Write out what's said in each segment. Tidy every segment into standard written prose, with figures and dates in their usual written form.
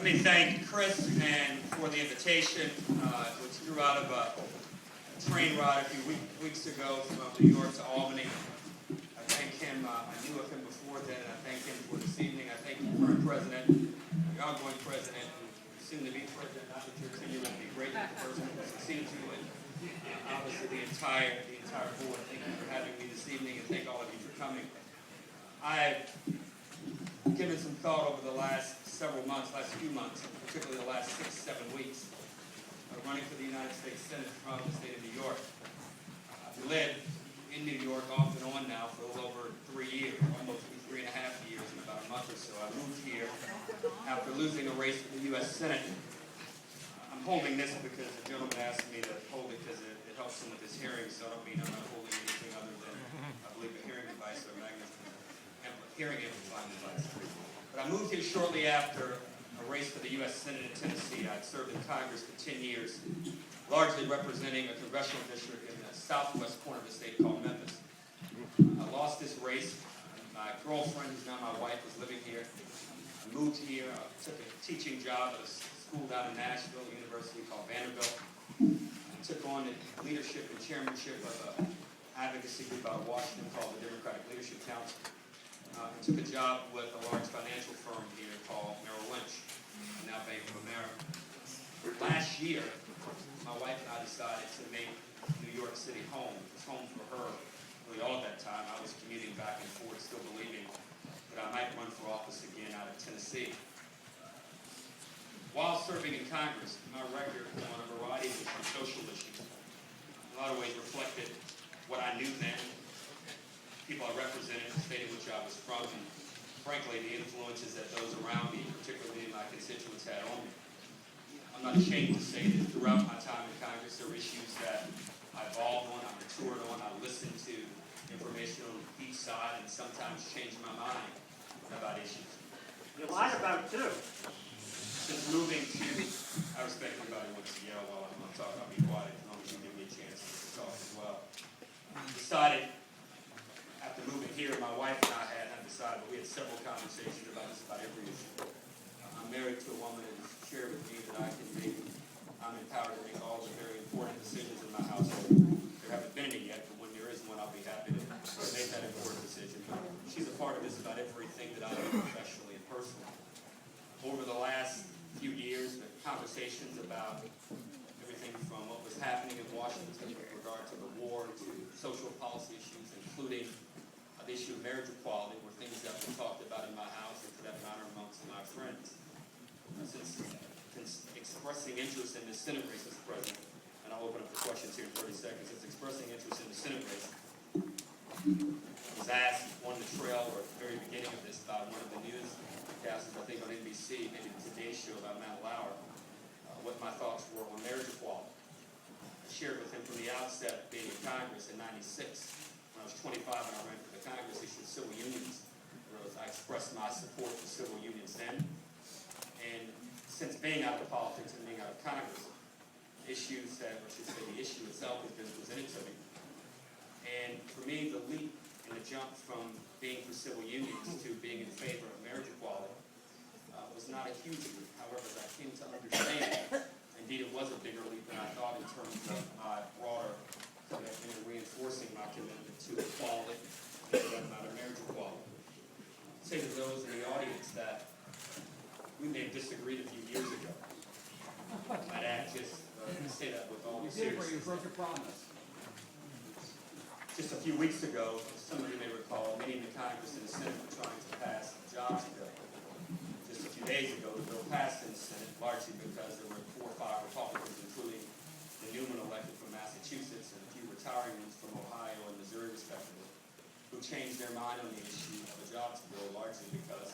Let me thank Chris and for the invitation, which grew out of a train ride a few weeks ago from New York to Albany. I thank him. I knew of him before then, and I thank him for this evening. I thank the current president, the outgoing president, soon to be president, not that your tenure will be great, but the person who succeeds you, and obviously the entire board. Thank you for having me this evening, and thank all of you for coming. I've given some thought over the last few months, particularly the last 6-7 weeks, running for the United States Senate from the state of New York. I've lived in New York off and on now for a little over 3 years, almost 3.5 years in about a month or so. I moved here after losing a race for the U.S. Senate. I'm holding this because the gentleman asked me to hold it because it helps him with his hearing, so I don't mean I'm not holding anything other than, I believe, a hearing device or hearing amplifying device. But I moved here shortly after a race for the U.S. Senate in Tennessee. I'd served in Congress for 10 years, largely representing a congressional district in the southwest corner of the state called Memphis. I lost this race. My girlfriend, who's now my wife, was living here. I moved here. I took a teaching job at a school down in Nashville, a university called Vanderbilt. I took on the leadership and chairmanship of an advocacy group out of Washington called the Democratic Leadership Council. I took a job with a large financial firm here called Merrill Lynch, now Bank of America. Last year, my wife and I decided to make New York City home. It was home for her. Really all of that time, I was commuting back and forth, still believing that I might run for office again out of Tennessee. While serving in Congress, my record on a variety of issues, social issues, in a lot of ways reflected what I knew then, people I represented, the state in which I was from, and frankly, the influences that those around me, particularly my constituents, had on me. I'm not ashamed to say that throughout my time in Congress, there were issues that I evolved on, I matured on, I listened to information on each side, and sometimes changed my mind about issues. You lied about it too. Since moving to, I respect anybody who wants to yell while I'm talking, I'll be quiet as long as you give me a chance to talk as well. Decided, after moving here, my wife and I had decided, but we had several conversations about this about every issue. I'm married to a woman who shared with me that I'm empowered to make all the very important decisions in my household. There haven't been any yet, but when there is one, I'll be happy to make that important decision. She's a part of this about everything that I do professionally and personally. Over the last few years, the conversations about everything from what was happening in Washington with regard to the war to social policy issues, including the issue of marriage equality, were things that we talked about in my house and for that matter amongst my friends. Since expressing interest in the Senate race, Mr. President, and I'll open up for questions here in 30 seconds, since expressing interest in the Senate race, I was asked on the trail or at the very beginning of this by one of the newscasters, I think on NBC, maybe the Today Show about Matt Lauer, what my thoughts were on marriage equality. I shared with him from the outset, being in Congress in '96, when I was 25 and I ran for the Congress issue of civil unions, where I expressed my support for civil unions then. And since being out of politics and being out of Congress, issues that, or I should say the issue itself has been presented to me. And for me, the leap and the jump from being for civil unions to being in favor of marriage equality was not a huge leap. However, as I came to understand, indeed it was a bigger leap than I thought in terms of my broader commitment and reinforcing my commitment to equality and for that matter, marriage equality. I'll say to those in the audience that we may have disagreed a few years ago. I might add, just say that with all the seriousness. You broke your promise. Just a few weeks ago, some of you may recall, many in the Congress and the Senate were trying to pass the jobs bill. Just a few days ago, the bill passed in the Senate, largely because there were 4 or 5 Republicans, including the Newman elected from Massachusetts and a few retiring ones from Ohio and Missouri, respectively, who changed their mind on the issue of the jobs bill, largely because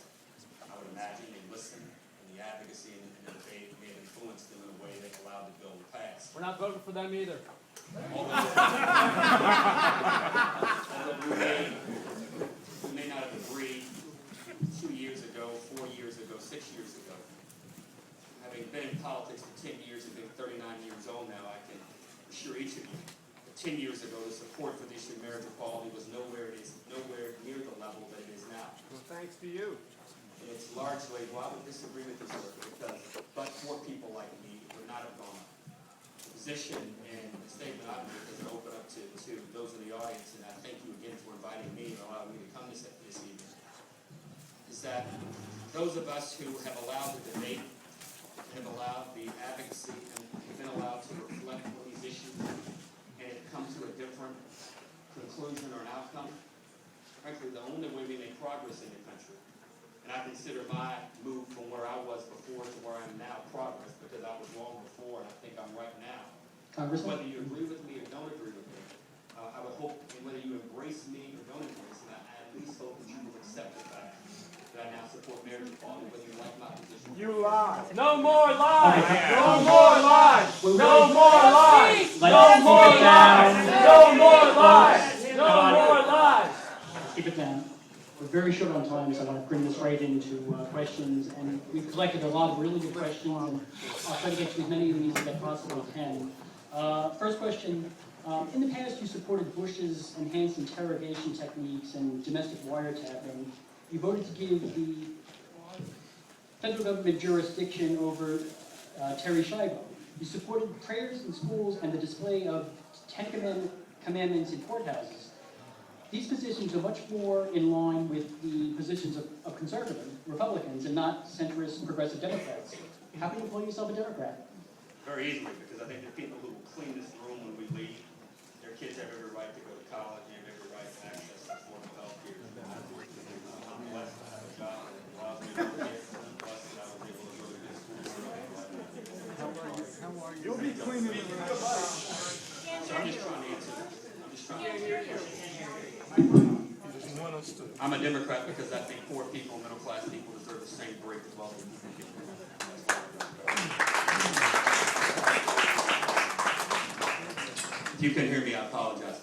I would imagine they listened and the advocacy and the debate may have influenced them in a way that allowed the bill to pass. We're not voting for them either. Although we may not have agreed 2 years ago, 4 years ago, 6 years ago. Having been in politics for 10 years and being 39 years old now, I can assure each of you that 10 years ago the support for the issue of marriage equality was nowhere near the level that it is now. Well, thanks to you. In it's largely, well, I would disagree with this, because but for people like me, it would not have gone up. The position and the statement I made, because I open up to those in the audience, and I thank you again for inviting me and allowing me to come this evening, is that those of us who have allowed the debate, have allowed the advocacy, and have been allowed to reflect on these issues, and have come to a different conclusion or an outcome, frankly, the only way we make progress in the country, and I consider my move from where I was before to where I am now progress, because I was wrong before, and I think I'm right now. Congressman? Whether you agree with me or don't agree with me, I would hope, and whether you embrace me or don't embrace me, I at least hope that you will accept the fact that I now support marriage equality, whether you like my position. You lie. No more lies! Yeah. No more lies! No more lies! No more lies! No more lies! No more lies! Keep it down. We're very short on time, so I want to bring this right into questions. And we've collected a lot of really good questions, and I'll try to get to as many of these as I possibly can. First question. In the past, you supported Bush's enhanced interrogation techniques and domestic wiretapping. You voted to give the federal government jurisdiction over Terry Schiavo. You supported prayers in schools and the display of Ten Commandments in courthouses. These positions are much more in line with the positions of conservative Republicans and not centrist progressive Democrats. How can you call yourself a Democrat? Very easily, because I think the people who will clean this room when we leave, their kids have every right to go to college, and have every right to access affordable health care. I'm blessed to have a job that allows me to work here. I'm blessed that I was able to go to good school. You'll be cleaning the room. So I'm just trying to answer. I'm just trying to answer your question. I'm a Democrat because I think poor people, middle class people deserve the same break as well as people. If you can hear me, I apologize.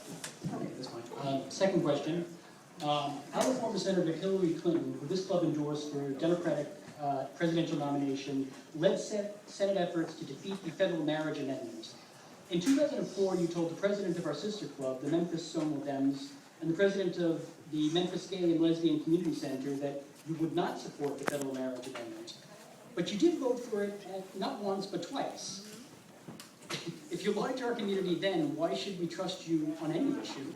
Okay, that's fine. Second question. How will former Senator Hillary Clinton, who this club endorsed for Democratic presidential nomination, led Senate efforts to defeat the federal marriage amendment? In 2004, you told the president of our sister club, the Memphis Somal Dems, and the president of the Memphis Gay and Lesbian Community Center that you would not support the federal marriage amendment. But you did vote for it not once, but twice. If you lied to our community then, why should we trust you on any issue?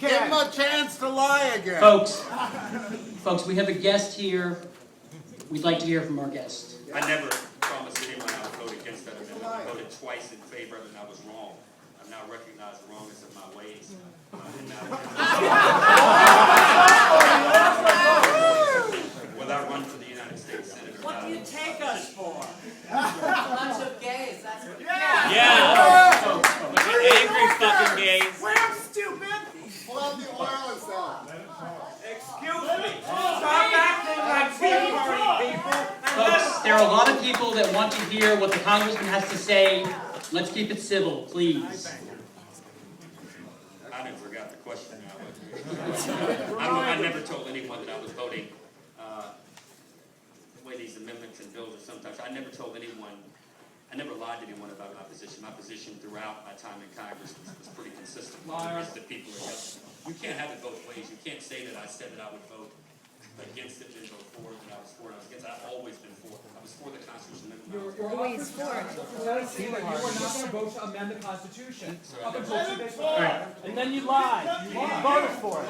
Give him a chance to lie again. Folks, we have a guest here. We'd like to hear from our guest. I never promised anyone I would vote against that amendment. I voted twice in favor of it, and I was wrong. I've now recognized the wrongness of my ways. Whether I run for the United States Senate or What not. do you take us for? A bunch of gays, that's what Angry fucking gays. We're stupid. Pull out the oil and sell it. Excuse me. Stop acting like Tea Party people. Folks, there are a lot of people that want to hear what the congressman has to say. Let's keep it civil, please. I didn't forgot the question now. I never told anyone that I was voting the way these amendments and bills are sometimes. I never told anyone. I never lied to anyone about my position. My position throughout my time in Congress was pretty consistent. The rest of the people are against it. You can't have it both ways. You can't say that I said that I would vote against it, then vote for it, and I was for it. I was against it. I've always been for it. I was for the Constitution. You're always for it. You were not going to vote to amend the Constitution up until 2 days before. And then you lied. You voted for it.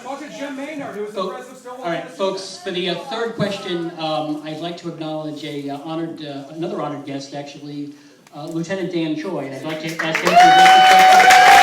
Talk to Jim Maynard, who was the president still. All right, folks, for the third question, I'd like to acknowledge another honored guest, actually, Lieutenant Dan Choi. And I'd like to ask him to address this question.